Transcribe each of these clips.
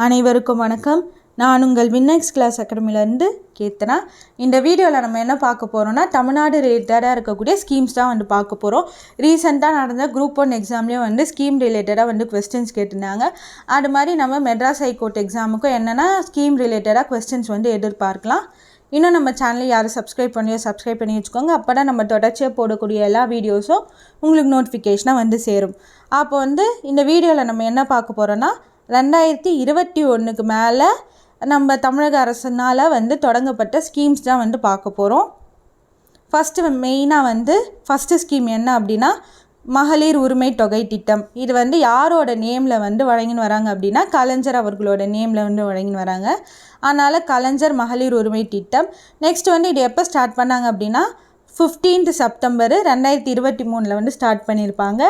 அனைவருக்கும் வணக்கம். நான் உங்கள் வின்னெக்ஸ் கிளாஸ் அகாடமிலேருந்து கீர்த்தனா. இந்த வீடியோவில் நம்ம என்ன பார்க்க போகிறோம்னா, தமிழ்நாடு ரிலேட்டடாக இருக்கக்கூடிய ஸ்கீம்ஸ் தான் பார்க்க போகிறோம். ரீசெண்டாக நடந்த குரூப் 1 எக்ஸாம்லேயும் ஸ்கீம் ரிலேட்டடாக கொஸ்டின்ஸ் கேட்டிருந்தாங்க. அது மாதிரி நம்ம மெட்ராஸ் ஹைகோர்ட் எக்ஸாமுக்கும் என்னென்னா ஸ்கீம் ரிலேட்டடாக கொஸ்டின்ஸ் எதிர்பார்க்கலாம். இன்னும் நம்ம சேனலை யாரும் சப்ஸ்கிரைப் பண்ணி வச்சுக்கோங்க. அப்போ தான் நம்ம தொடர்ச்சியாக போடக்கூடிய எல்லா வீடியோஸும் உங்களுக்கு நோட்டிஃபிகேஷனாக சேரும். அப்போ இந்த வீடியோவில் நம்ம என்ன பார்க்க போகிறோன்னா, 2021க்கு மேலே நம்ம தமிழக அரசினால் தொடங்கப்பட்ட ஸ்கீம்ஸ் தான் பார்க்க போகிறோம். ஃபஸ்ட்டு மெயினாக ஃபஸ்ட்டு ஸ்கீம் என்ன அப்படின்னா, மகளிர் உரிமை தொகை திட்டம். இது யாரோட நேமில் வழங்கின்னு வராங்க அப்படின்னா, கலைஞர் அவர்களோட நேமில் வழங்கின்னு வராங்க. அதனால் கலைஞர் மகளிர் உரிமை திட்டம். நெக்ஸ்ட் இது எப்போ ஸ்டார்ட் பண்ணாங்க அப்படின்னா, 15 செப்டம்பர் 2023 ஸ்டார்ட் பண்ணியிருப்பாங்க.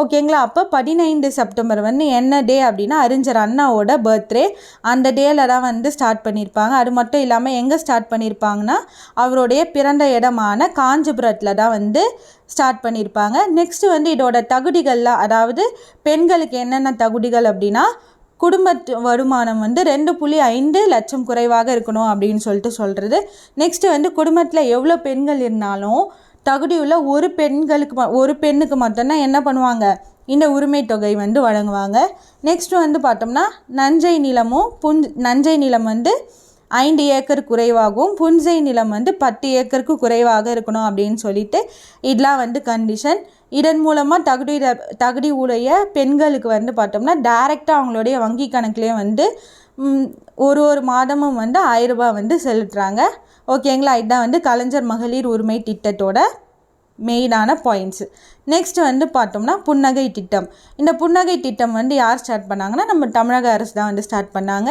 ஓகேங்களா. அப்போ 15 செப்டம்பர் என்ன டே அப்படின்னா, அறிஞர் அண்ணாவோட பர்த்டே. அந்த டேயில் தான் ஸ்டார்ட் பண்ணியிருப்பாங்க. அது மட்டும் இல்லாமல் எங்கே ஸ்டார்ட் பண்ணியிருப்பாங்கன்னா, அவருடைய பிறந்த இடமான காஞ்சிபுரத்தில் தான் ஸ்டார்ட் பண்ணியிருப்பாங்க. நெக்ஸ்ட்டு இதோட தகுதிகள்லாம், அதாவது பெண்களுக்கு என்னென்ன தகுதிகள் அப்படின்னா, குடும்ப வருமானம் 2.5 லட்சம் குறைவாக இருக்கணும் அப்படின்னு சொல்கிறது. நெக்ஸ்ட்டு குடும்பத்தில் எவ்வளோ பெண்கள் இருந்தாலும் தகுதியுள்ள ஒரு பெண்ணுக்கு மட்டும்தான் என்ன பண்ணுவாங்க, இந்த உரிமை தொகை வழங்குவாங்க. நெக்ஸ்ட் பார்த்தோம்னா, நஞ்சை நிலம் 5 ஏக்கர் குறைவாகவும் புஞ்சை நிலம் 10 ஏக்கருக்கு குறைவாக இருக்கணும் அப்படின்னு சொல்லிட்டு இதெல்லாம் கண்டிஷன். இதன் மூலமாக தகுதி உடைய பெண்களுக்கு பார்த்தோம்னா டைரெக்டாக அவங்களுடைய வங்கி கணக்குலேயே ஒரு மாதமும் 1000 ரூபாய் செலுத்துகிறாங்க. ஓகேங்களா. இதுதான் கலைஞர் மகளிர் உரிமை திட்டத்தோட மெயினான பாயிண்ட்ஸு. நெக்ஸ்ட் பார்த்தோம்னா புன்னகை திட்டம். இந்த புன்னகை திட்டம் யார் ஸ்டார்ட் பண்ணாங்கன்னா, நம்ம தமிழக அரசு தான் ஸ்டார்ட் பண்ணாங்க.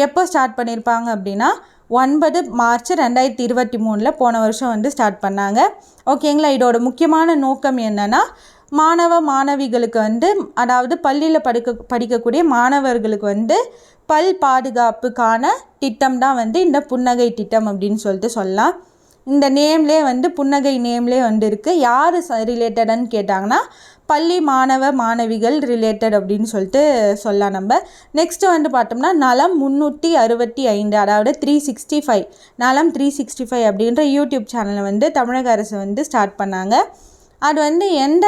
எப்போ ஸ்டார்ட் பண்ணியிருப்பாங்க அப்படின்னா, 9 மார்ச் 2023 போன வருஷம் ஸ்டார்ட் பண்ணாங்க. ஓகேங்களா. இதோட முக்கியமான நோக்கம் என்னென்னா, மாணவிகளுக்கு அதாவது பள்ளியில் படிக்கக்கூடிய மாணவர்களுக்கு பல் பாதுகாப்புக்கான திட்டம் தான் இந்த புன்னகை திட்டம் அப்படின்னு சொல்லிட்டு சொல்லலாம். இந்த நேம்லேயே புன்னகை நேம்லேயே இருக்குது. யார் ரிலேட்டடான்னு கேட்டாங்கன்னா, பள்ளி மாணவிகள் ரிலேட்டட் அப்படின்னு சொல்லிட்டு சொல்லலாம் நம்ம. நெக்ஸ்ட்டு பார்த்தோம்னா, நலம் 365, அதாவது 365, நலம் 365 அப்படின்ற யூடியூப் சேனலை தமிழக அரசு ஸ்டார்ட் பண்ணாங்க. அது எந்த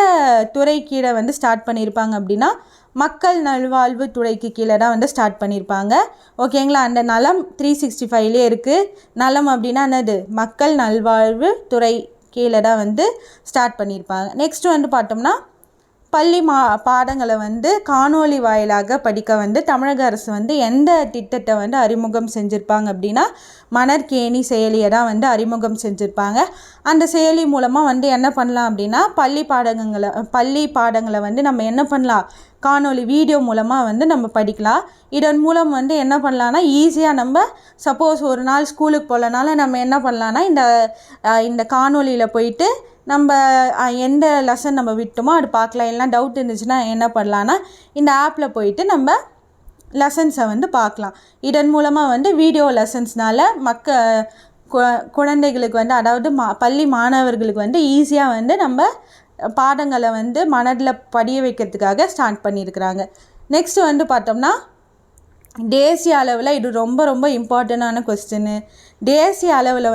துறை கீழே ஸ்டார்ட் பண்ணியிருப்பாங்க அப்படின்னா, மக்கள் நல்வாழ்வு துறைக்கு கீழே தான் ஸ்டார்ட் பண்ணியிருப்பாங்க. ஓகேங்களா. அந்த நலம் 365லே இருக்குது. நலம் அப்படின்னா என்னது, மக்கள் நல்வாழ்வு துறை கீழே தான் ஸ்டார்ட் பண்ணியிருப்பாங்க. நெக்ஸ்ட்டு பார்த்தோம்னா, பள்ளி பாடங்களை காணொலி வாயிலாக படிக்க தமிழக அரசு எந்த திட்டத்தை அறிமுகம் செஞ்சுருப்பாங்க அப்படின்னா, மணற்கேணி செயலியை தான் அறிமுகம் செஞ்சுருப்பாங்க. அந்த செயலி மூலமாக என்ன பண்ணலாம் அப்படின்னா, பள்ளி பாடங்களை நம்ம என்ன பண்ணலாம், காணொலி வீடியோ மூலமாக நம்ம படிக்கலாம். இதன் மூலம் என்ன பண்ணலான்னா, ஈஸியாக நம்ம சப்போஸ் ஒரு நாள் ஸ்கூலுக்கு போகலனால நம்ம என்ன பண்ணலான்னா, இந்த காணொலியில் போயிட்டு நம்ம எந்த லெசன் நம்ம விட்டோமோ அது பார்க்கலாம். எல்லாம் டவுட் இருந்துச்சுன்னா என்ன பண்ணலான்னா, இந்த ஆப்பில் போயிட்டு நம்ம லெசன்ஸை பார்க்கலாம். இதன் மூலமாக வீடியோ லெசன்ஸ்னால் குழந்தைகளுக்கு அதாவது பள்ளி மாணவர்களுக்கு ஈஸியாக நம்ம பாடங்களை மனதில் படிய வைக்கிறதுக்காக ஸ்டார்ட் பண்ணியிருக்கிறாங்க. நெக்ஸ்ட்டு பார்த்தோம்னா, தேசிய அளவில் இது ரொம்ப ரொம்ப இம்பார்ட்டண்டான கொஸ்டின். தேசிய அளவில்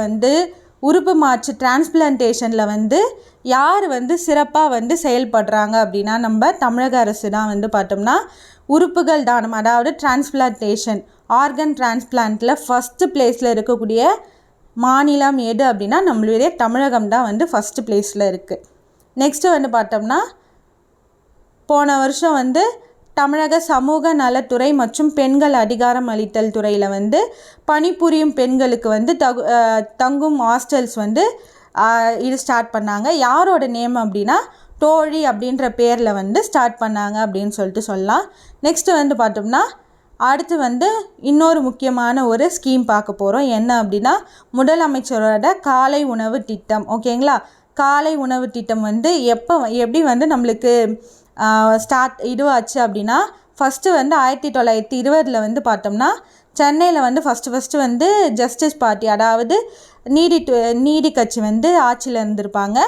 உறுப்பு மாற்று டிரான்ஸ்பிளான்டேஷனில் யார் சிறப்பாக செயல்படுறாங்க அப்படின்னா, நம்ம தமிழக அரசு தான் பார்த்தோம்னா உறுப்புகள் தானம், அதாவது டிரான்ஸ்பிளான்டேஷன், ஆர்கன் டிரான்ஸ்பிளான்ட்டில் ஃபஸ்ட்டு பிளேஸில் இருக்கக்கூடிய மாநிலம் எது அப்படின்னா, நம்மளுடைய தமிழகம் தான் ஃபஸ்ட்டு பிளேஸில் இருக்குது. நெக்ஸ்ட்டு பார்த்தோம்னா, போன வருஷம் தமிழக சமூக நலத்துறை மற்றும் பெண்கள் அதிகாரம் அளித்தல் துறையில் பணிபுரியும் பெண்களுக்கு தங்கும் ஹாஸ்டல்ஸ் இது ஸ்டார்ட் பண்ணாங்க. யாரோட நேம் அப்படின்னா, தோழி அப்படின்ற பேரில் ஸ்டார்ட் பண்ணாங்க அப்படின்னு சொல்லிட்டு சொல்லலாம். நெக்ஸ்ட்டு பார்த்தோம்னா, அடுத்து இன்னொரு முக்கியமான ஒரு ஸ்கீம் பார்க்க போகிறோம். என்ன அப்படின்னா, முதலமைச்சரோட காலை உணவு திட்டம். ஓகேங்களா. காலை உணவு திட்டம் எப்படி நம்மளுக்கு இதுவாச்சு அப்படின்னா, ஃபஸ்ட்டு 1920 பார்த்தோம்னா, சென்னையில் ஃபஸ்ட்டு ஜஸ்டிஸ் பார்ட்டி, அதாவது நீதி கட்சி வந்து ஆட்சியில் இருந்திருப்பாங்க.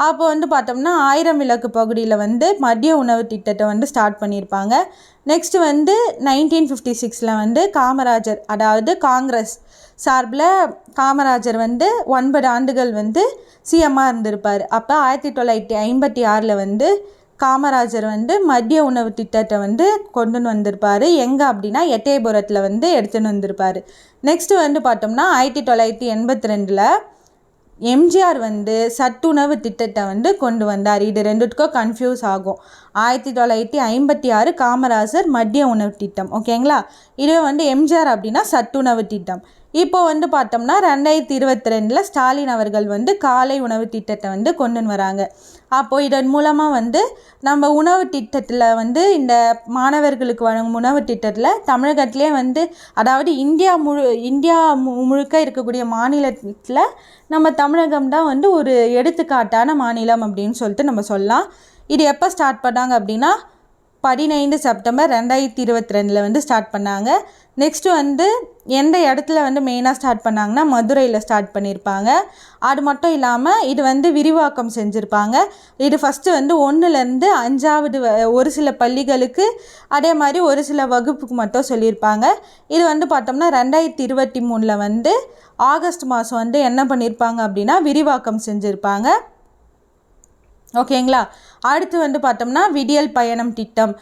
அப்போ வந்து பார்த்தோம்னா 1000 விளக்கு பகுதியில் வந்து மதிய உணவு திட்டத்தை வந்து ஸ்டார்ட் பண்ணியிருப்பாங்க. நெக்ஸ்ட்டு வந்து 1956 வந்து காமராஜர், அதாவது காங்கிரஸ் சார்பில் காமராஜர் வந்து 9 ஆண்டுகள் வந்து சிஎம்மாக இருந்திருப்பார். அப்போ 1956 வந்து காமராஜர் வந்து மதிய உணவு திட்டத்தை வந்து கொண்டுன்னு வந்திருப்பார். எங்கே அப்படின்னா எட்டயபுரத்தில் வந்து எடுத்துன்னு வந்திருப்பார். நெக்ஸ்ட்டு வந்து பார்த்தோம்னா 1982 எம்ஜிஆர் வந்து சத்துணவு திட்டத்தை வந்து கொண்டு வந்தார். இது ரெண்டுத்துக்கும் கன்ஃபியூஸ் ஆகும். 1956 காமராஜர் மதிய உணவு திட்டம், ஓகேங்களா. இதுவே வந்து எம்ஜிஆர் அப்படின்னா சத்துணவு திட்டம். இப்போ வந்து பார்த்தோம்னா 2022 ஸ்டாலின் அவர்கள் வந்து காலை உணவு திட்டத்தை வந்து கொண்டு வராங்க. அப்போது இதன் மூலமாக வந்து நம்ம உணவு திட்டத்தில் வந்து இந்த மாணவர்களுக்கு வழங்கும் உணவு திட்டத்தில் தமிழகத்திலே வந்து, அதாவது இந்தியா முழுக்க இருக்கக்கூடிய மாநிலத்தில் நம்ம தமிழகம் தான் வந்து ஒரு எடுத்துக்காட்டான மாநிலம் அப்படின்னு சொல்லிட்டு நம்ம சொல்லலாம். இது எப்போ ஸ்டார்ட் பண்ணாங்க அப்படின்னா 15 செப்டம்பர் 2022 வந்து ஸ்டார்ட் பண்ணாங்க. நெக்ஸ்ட்டு வந்து எந்த இடத்துல வந்து மெயினாக ஸ்டார்ட் பண்ணாங்கன்னா மதுரையில் ஸ்டார்ட் பண்ணியிருப்பாங்க. அது மட்டும் இல்லாமல் இது வந்து விரிவாக்கம் செஞ்சுருப்பாங்க. இது ஃபஸ்ட்டு வந்து 1லேருந்து 5வது ஒரு சில பள்ளிகளுக்கு, அதே மாதிரி ஒரு சில வகுப்புக்கு மட்டும் சொல்லியிருப்பாங்க. இது வந்து பார்த்தோம்னா 2023 வந்து ஆகஸ்ட் மாதம் வந்து என்ன பண்ணியிருப்பாங்க அப்படின்னா விரிவாக்கம் செஞ்சுருப்பாங்க, ஓகேங்களா. அடுத்து வந்து பார்த்தோம்னா விடியல் பயணம் திட்டம்.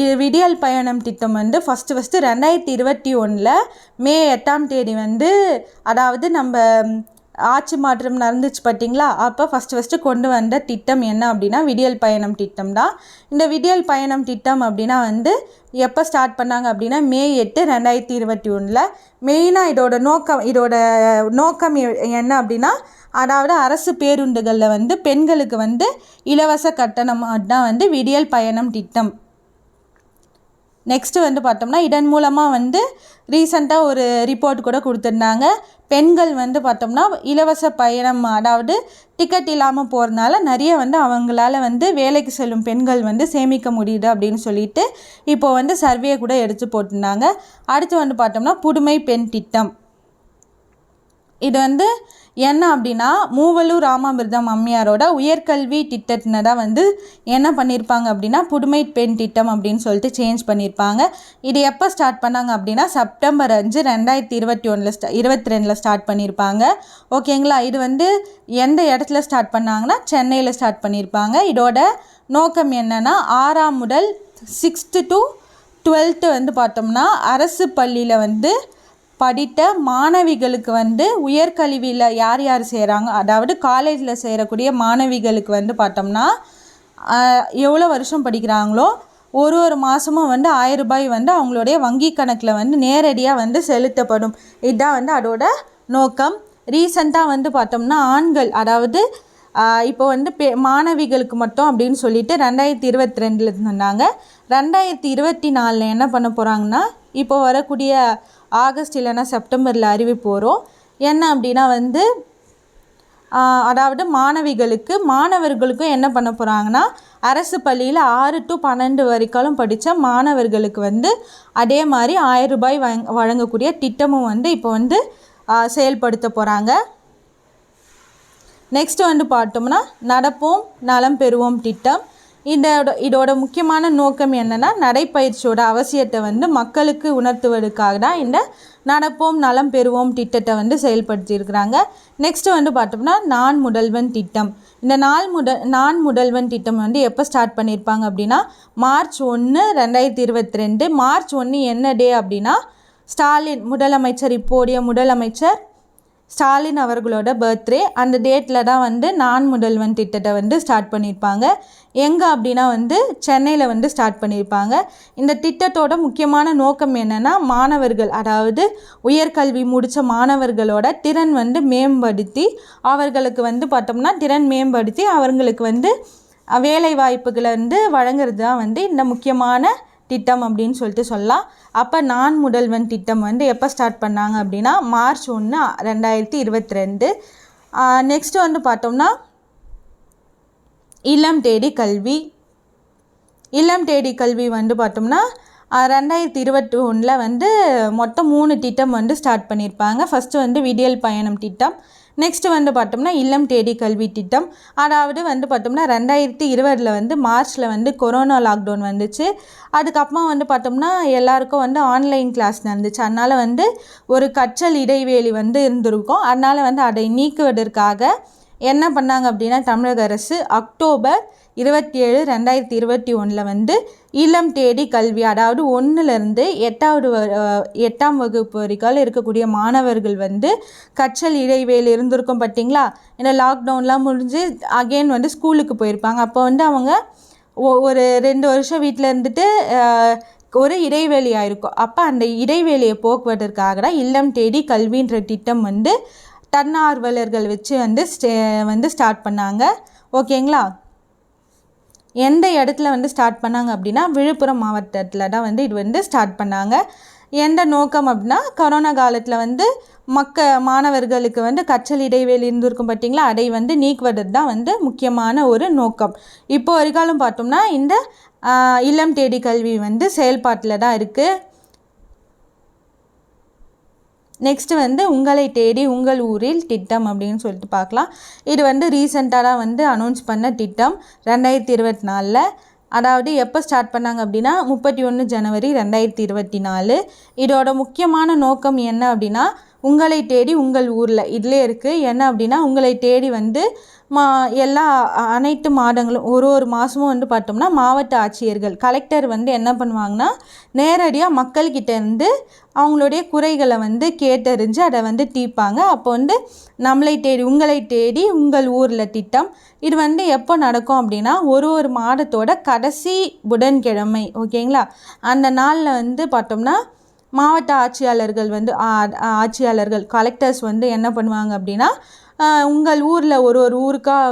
இது விடியல் பயணம் திட்டம் வந்து ஃபஸ்ட்டு 2021 மே 8 வந்து, அதாவது நம்ம ஆட்சி மாற்றம் நடந்துச்சு பார்த்தீங்களா, அப்போ ஃபஸ்ட்டு கொண்டு வந்த திட்டம் என்ன அப்படின்னா விடியல் பயணம் திட்டம் தான். இந்த விடியல் பயணம் திட்டம் அப்படின்னா வந்து எப்போ ஸ்டார்ட் பண்ணாங்க அப்படின்னா மே 8, 2021. மெயினாக இதோட நோக்கம் என்ன அப்படின்னா, அதாவது அரசு பேருந்துகளில் வந்து பெண்களுக்கு வந்து இலவச கட்டணம் தான் வந்து விடியல் பயணம் திட்டம். நெக்ஸ்ட்டு வந்து பார்த்தோம்னா இதன் மூலமாக வந்து ரீசெண்டாக ஒரு ரிப்போர்ட் கூட கொடுத்துருந்தாங்க. பெண்கள் வந்து பார்த்தோம்னா இலவச பயணம், அதாவது டிக்கெட் இல்லாமல் போகிறதுனால நிறைய வந்து அவங்களால வந்து வேலைக்கு செல்லும் பெண்கள் வந்து சேமிக்க முடியுது அப்படின்னு சொல்லிட்டு இப்போது வந்து சர்வே கூட எடுத்து போட்டிருந்தாங்க. அடுத்து வந்து பார்த்தோம்னா புதுமை பெண் திட்டம். இது வந்து என்ன அப்படின்னா மூவலூர் ராமாமிர்தம் அம்மையாரோட உயர்கல்வி திட்டத்தினை தான் வந்து என்ன பண்ணியிருப்பாங்க அப்படின்னா புதுமை பெண் திட்டம் அப்படின்னு சொல்லிட்டு சேஞ்ச் பண்ணியிருப்பாங்க. இது எப்போ ஸ்டார்ட் பண்ணாங்க அப்படின்னா செப்டம்பர் 5, 2022 ஸ்டார்ட் பண்ணியிருப்பாங்க, ஓகேங்களா. இது வந்து எந்த இடத்துல ஸ்டார்ட் பண்ணாங்கன்னா சென்னையில் ஸ்டார்ட் பண்ணியிருப்பாங்க. இதோட நோக்கம் என்னென்னா 6ஆம் முதல் 6th to 12th வந்து பார்த்தோம்னா அரசு பள்ளியில் வந்து படித்த மாணவிகளுக்கு வந்து உயர்கல்வியில் யார் யார் செய்கிறாங்க, அதாவது காலேஜில் சேரக்கூடிய மாணவிகளுக்கு வந்து பார்த்தோம்னா எவ்வளோ வருஷம் படிக்கிறாங்களோ ஒரு மாதமும் வந்து 1000 ரூபாய் வந்து அவங்களுடைய வங்கி கணக்கில் வந்து நேரடியாக வந்து செலுத்தப்படும். இதுதான் வந்து அதோட நோக்கம். ரீசெண்டாக வந்து பார்த்தோம்னா ஆண்கள், அதாவது இப்போ வந்து மாணவிகளுக்கு மட்டும் அப்படின்னு சொல்லிட்டு 2022 சொன்னாங்க. 2024 என்ன பண்ண போகிறாங்கன்னா இப்போ வரக்கூடிய ஆகஸ்ட் இல்லைன்னா செப்டம்பரில் அறிவிப்பு வரும். என்ன அப்படின்னா வந்து அதாவது மாணவர்களுக்கும் என்ன பண்ண போகிறாங்கன்னா அரசு பள்ளியில் 6 to 12 வரைக்கும் படித்த மாணவர்களுக்கு வந்து அதே மாதிரி 1000 ரூபாய் வழங்கக்கூடிய திட்டமும் வந்து இப்போ வந்து செயல்படுத்த போகிறாங்க. நெக்ஸ்ட் வந்து பார்த்தோம்னா நடப்போம் நலம் பெறுவோம் திட்டம். இதோட முக்கியமான நோக்கம் என்னென்னா நடைப்பயிற்சியோட அவசியத்தை வந்து மக்களுக்கு உணர்த்துவதற்காக தான் இந்த நடப்போம் நலம் பெறுவோம் திட்டத்தை வந்து செயல்படுத்தியிருக்கிறாங்க. நெக்ஸ்ட்டு வந்து பார்த்தோம்னா நான் முதல்வன் திட்டம். இந்த நான் முதல்வன் திட்டம் வந்து எப்போ ஸ்டார்ட் பண்ணியிருப்பாங்க அப்படின்னா மார்ச் 1, 2022. மார்ச் 1 என்ன டே அப்படின்னா ஸ்டாலின் முதலமைச்சர், இப்போதைய முதலமைச்சர் ஸ்டாலின் அவர்களோட பர்த்டே. அந்த டேட்டில் தான் வந்து நான் முதல்வன் திட்டத்தை வந்து ஸ்டார்ட் பண்ணியிருப்பாங்க. எங்கே அப்படின்னா வந்து சென்னையில் வந்து ஸ்டார்ட் பண்ணியிருப்பாங்க. இந்த திட்டத்தோட முக்கியமான நோக்கம் என்னென்னா மாணவர்கள், அதாவது உயர்கல்வி முடித்த மாணவர்களோட திறன் வந்து மேம்படுத்தி அவர்களுக்கு வந்து பார்த்தோம்னா அவர்களுக்கு வந்து வேலை வாய்ப்புகளை வந்து வழங்குறது தான் வந்து இந்த முக்கியமான திட்டம் அப்படின்னு சொல்லிட்டு சொல்லலாம். அப்போ நான் முதல்வன் திட்டம் வந்து எப்போ ஸ்டார்ட் பண்ணாங்க அப்படின்னா மார்ச் 1, 2022. நெக்ஸ்ட்டு வந்து பார்த்தோம்னா இல்லம் தேடி கல்வி வந்து பார்த்தோம்னா 2021 வந்து மொத்தம் 3 திட்டம் வந்து ஸ்டார்ட் பண்ணியிருப்பாங்க. ஃபஸ்ட்டு வந்து விடியல் பயணம் திட்டம், நெக்ஸ்ட்டு வந்து பார்த்தோம்னா இல்லம் தேடி கல்வி திட்டம். அதாவது வந்து பார்த்தோம்னா 2020 வந்து மார்ச்சில் வந்து கொரோனா லாக்டவுன் வந்துச்சு. அதுக்கப்புறமா வந்து பார்த்தோம்னா எல்லாருக்கும் வந்து ஆன்லைன் கிளாஸ் நடந்துச்சு. அதனால் வந்து ஒரு கற்றல் இடைவேளி வந்து இருந்திருக்கும். அதனால் வந்து அதை நீக்குவதற்காக என்ன பண்ணாங்க அப்படின்னா தமிழக அரசு அக்டோபர் 27, 2021 வந்து இல்லம் தேடி கல்வி, அதாவது 1லேருந்து 8ஆம் வகுப்பு வரைக்கும் இருக்கக்கூடிய மாணவர்கள் வந்து கற்றல் இடைவேளி இருந்திருக்கும் பார்த்தீங்களா. இந்த லாக்டவுன்லாம் முடிஞ்சு அகெயின் வந்து ஸ்கூலுக்கு போயிருப்பாங்க. அப்போ வந்து அவங்க ஒரு 2 வருஷம் வீட்டில் இருந்துட்டு ஒரு இடைவெளி ஆயிருக்கும். அப்போ அந்த இடைவெளியை போக்குவதற்காக தான் இல்லம் தேடி கல்வின்ற திட்டம் வந்து தன்னார்வலர்கள் வச்சு வந்து ஸ்டார்ட் பண்ணாங்க. ஓகேங்களா. எந்த இடத்துல வந்து ஸ்டார்ட் பண்ணாங்க அப்படின்னா விழுப்புரம் மாவட்டத்தில் தான் வந்து இது வந்து ஸ்டார்ட் பண்ணாங்க. எந்த நோக்கம் அப்படின்னா கொரோனா காலத்தில் வந்து மாணவர்களுக்கு வந்து கற்றல் இடைவெளி இருந்திருக்கும் பார்த்தீங்களா, அதை வந்து நீக்குவது தான் வந்து முக்கியமான ஒரு நோக்கம். இப்போ வரைக்காலும் பார்த்தோம்னா இந்த இல்லம் தேடி கல்வி வந்து செயல்பாட்டில் தான் இருக்குது. நெக்ஸ்ட்டு வந்து உங்களை தேடி உங்கள் ஊரில் திட்டம் அப்படின்னு சொல்லிட்டு பார்க்கலாம். இது வந்து ரீசெண்டாக தான் வந்து அனௌன்ஸ் பண்ண திட்டம் 2024. அதாவது எப்போ ஸ்டார்ட் பண்ணாங்க அப்படின்னா 31 ஜனவரி 2024. இதோட முக்கியமான நோக்கம் என்ன அப்படின்னா உங்களை தேடி உங்கள் ஊரில் இதிலே இருக்குது. என்ன அப்படின்னா உங்களை தேடி வந்து அனைத்து மாதங்களும் ஒரு மாதமும் வந்து பார்த்தோம்னா மாவட்ட ஆட்சியர்கள் கலெக்டர் வந்து என்ன பண்ணுவாங்கன்னா நேரடியாக மக்கள்கிட்ட இருந்து அவங்களுடைய குறைகளை வந்து கேட்டறிஞ்சு அதை வந்து தீர்ப்பாங்க. அப்போ வந்து நம்மளை தேடி உங்களை தேடி உங்கள் ஊரில் திட்டம் இது வந்து எப்போ நடக்கும் அப்படின்னா ஒரு மாதத்தோட கடைசி புதன்கிழமை. ஓகேங்களா. அந்த நாளில் வந்து பார்த்தோம்னா மாவட்ட ஆட்சியாளர்கள் கலெக்டர்ஸ் வந்து என்ன பண்ணுவாங்க அப்படின்னா உங்கள் ஊரில் ஒரு ஊருக்காக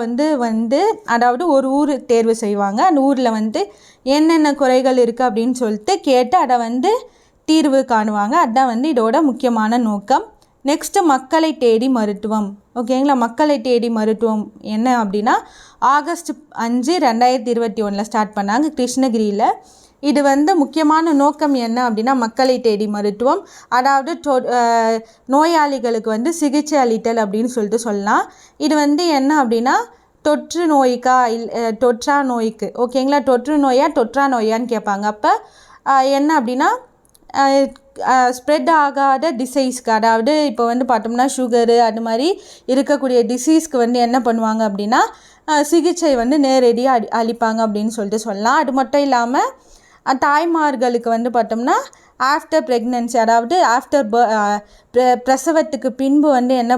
வந்து அதாவது ஒரு ஊர் தேர்வு செய்வாங்க. அந்த ஊரில் வந்து என்னென்ன குறைகள் இருக்குது அப்படின்னு சொல்லிட்டு கேட்டு அதை வந்து தீர்வு காணுவாங்க. அதுதான் வந்து இதோட முக்கியமான நோக்கம். நெக்ஸ்ட்டு மக்களை தேடி மருத்துவம். ஓகேங்களா. மக்களை தேடி மருத்துவம் என்ன அப்படின்னா ஆகஸ்ட் 5, 2021 ஸ்டார்ட் பண்ணாங்க கிருஷ்ணகிரியில். இது வந்து முக்கியமான நோக்கம் என்ன அப்படின்னா மக்களை தேடி மருத்துவம், அதாவது நோயாளிகளுக்கு வந்து சிகிச்சை அளித்தல் அப்படின்னு சொல்லிட்டு சொல்லலாம். இது வந்து என்ன அப்படின்னா தொற்று நோய்க்கா தொற்றா நோய்க்கு. ஓகேங்களா. தொற்று நோயா தொற்றா நோயான்னு கேட்பாங்க. அப்போ என்ன அப்படின்னா ஸ்ப்ரெட் ஆகாத டிசீஸ்க்கு, அதாவது இப்போ வந்து பார்த்தோம்னா சுகரு அது மாதிரி இருக்கக்கூடிய டிசீஸ்க்கு வந்து என்ன பண்ணுவாங்க அப்படின்னா சிகிச்சை வந்து நேரடியாக அளிப்பாங்க அப்படின்னு சொல்லிட்டு சொல்லலாம். அது மட்டும் இல்லாமல் தாய்மார்களுக்கு வந்து பார்த்தோம்னா ஆஃப்டர் ப்ரெக்னென்சி, அதாவது பிரசவத்துக்கு பின்பு வந்து என்ன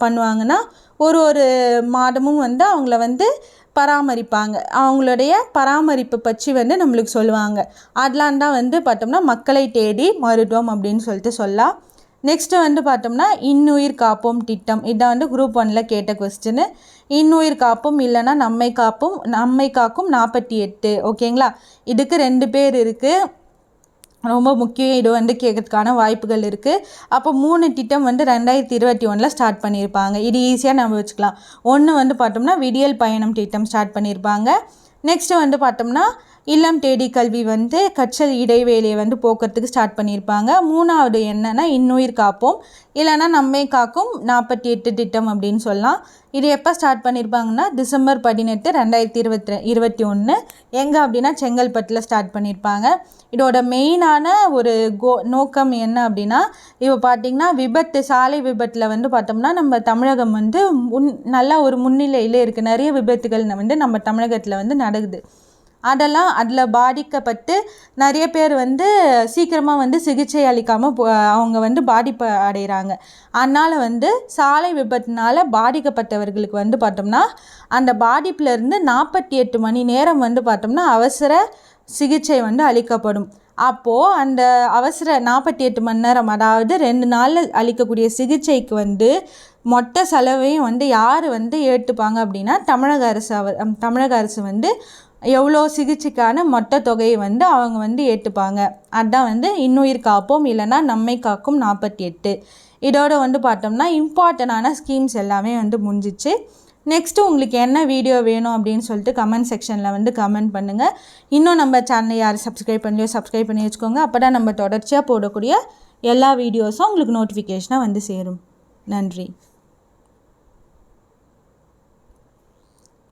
பண்ணுவாங்கன்னா ஒரு மாதமும் வந்து அவங்கள வந்து பராமரிப்பாங்க. அவங்களுடைய பராமரிப்பு பற்றி வந்து நம்மளுக்கு சொல்லுவாங்க. அதெலாம் தான் வந்து பார்த்தோம்னா மக்களை தேடி மருத்துவம் அப்படின்னு சொல்லிட்டு சொல்லலாம். நெக்ஸ்ட்டு வந்து பார்த்தோம்னா இன்னுயிர் காப்போம் திட்டம். இதான் வந்து குரூப் 1 கேட்ட கொஸ்டின். இன்னுயிர் காப்போம் இல்லைன்னா நம்மை காக்கும் 48. ஓகேங்களா. இதுக்கு 2 பேர் இருக்குது, ரொம்ப முக்கியம். இது வந்து கேட்கறதுக்கான வாய்ப்புகள் இருக்குது. அப்போ 3 திட்டம் வந்து 2021 ஸ்டார்ட் பண்ணியிருப்பாங்க. இது ஈஸியாக நம்ம வச்சுக்கலாம். ஒன்று வந்து பார்த்தோம்னா விடியல் பயணம் திட்டம் ஸ்டார்ட் பண்ணியிருப்பாங்க. நெக்ஸ்ட்டு வந்து பார்த்தோம்னா இல்லம் தேடி கல்வி வந்து கற்றல் இடைவேளையை வந்து போக்குறதுக்கு ஸ்டார்ட் பண்ணியிருப்பாங்க. 3வது என்னென்னா இன்னுயிர் காப்போம் இல்லைன்னா நம்மை காக்கும் 48 திட்டம் அப்படின்னு சொல்லலாம். இது எப்போ ஸ்டார்ட் பண்ணியிருப்பாங்கன்னா டிசம்பர் 18, 2021. எங்கே அப்படின்னா செங்கல்பட்டில் ஸ்டார்ட் பண்ணியிருப்பாங்க. இதோட மெயினான ஒரு நோக்கம் என்ன அப்படின்னா இப்போ பார்த்திங்கன்னா சாலை விபத்தில் வந்து பார்த்தோம்னா நம்ம தமிழகம் வந்து நல்லா ஒரு முன்னிலையில் இருக்குது. நிறைய விபத்துகள் வந்து நம்ம தமிழகத்தில் வந்து நடக்குது. அதில் பாதிக்கப்பட்டு நிறைய பேர் வந்து சீக்கிரமாக வந்து சிகிச்சை அளிக்காமல் அவங்க வந்து பாதிப்பு அடைகிறாங்க. அதனால் வந்து சாலை விபத்துனால் பாதிக்கப்பட்டவர்களுக்கு வந்து பார்த்தோம்னா அந்த பாதிப்புலேருந்து 48 மணி நேரம் வந்து பார்த்தோம்னா அவசர சிகிச்சை வந்து அளிக்கப்படும். அப்போது அந்த அவசர 48 மணி நேரம், அதாவது 2 நாளில் அளிக்கக்கூடிய சிகிச்சைக்கு வந்து மொத்த செலவையும் வந்து யார் வந்து ஏற்றுப்பாங்க அப்படின்னா தமிழக அரசு வந்து எவ்வளோ சிகிச்சைக்கான மொத்த தொகையை வந்து அவங்க வந்து ஏற்றுப்பாங்க. அதுதான் வந்து இன்னுயிர் காப்போம் இல்லைன்னா நம்மை காக்கும் 48. இதோட வந்து பார்த்தோம்னா இம்பார்ட்டண்டான ஸ்கீம்ஸ் எல்லாமே வந்து முடிஞ்சிச்சு. நெக்ஸ்ட்டு உங்களுக்கு என்ன வீடியோ வேணும் அப்படின்னு சொல்லிட்டு கமெண்ட் செக்ஷனில் வந்து கமெண்ட் பண்ணுங்கள். இன்னும் நம்ம சேனலை யார் சப்ஸ்கிரைப் பண்ணலையோ சப்ஸ்கிரைப் பண்ணி வச்சுக்கோங்க. அப்போ தான் நம்ம தொடர்ச்சியாக போடக்கூடிய எல்லா வீடியோஸும் உங்களுக்கு நோட்டிஃபிகேஷனாக வந்து சேரும். நன்றி.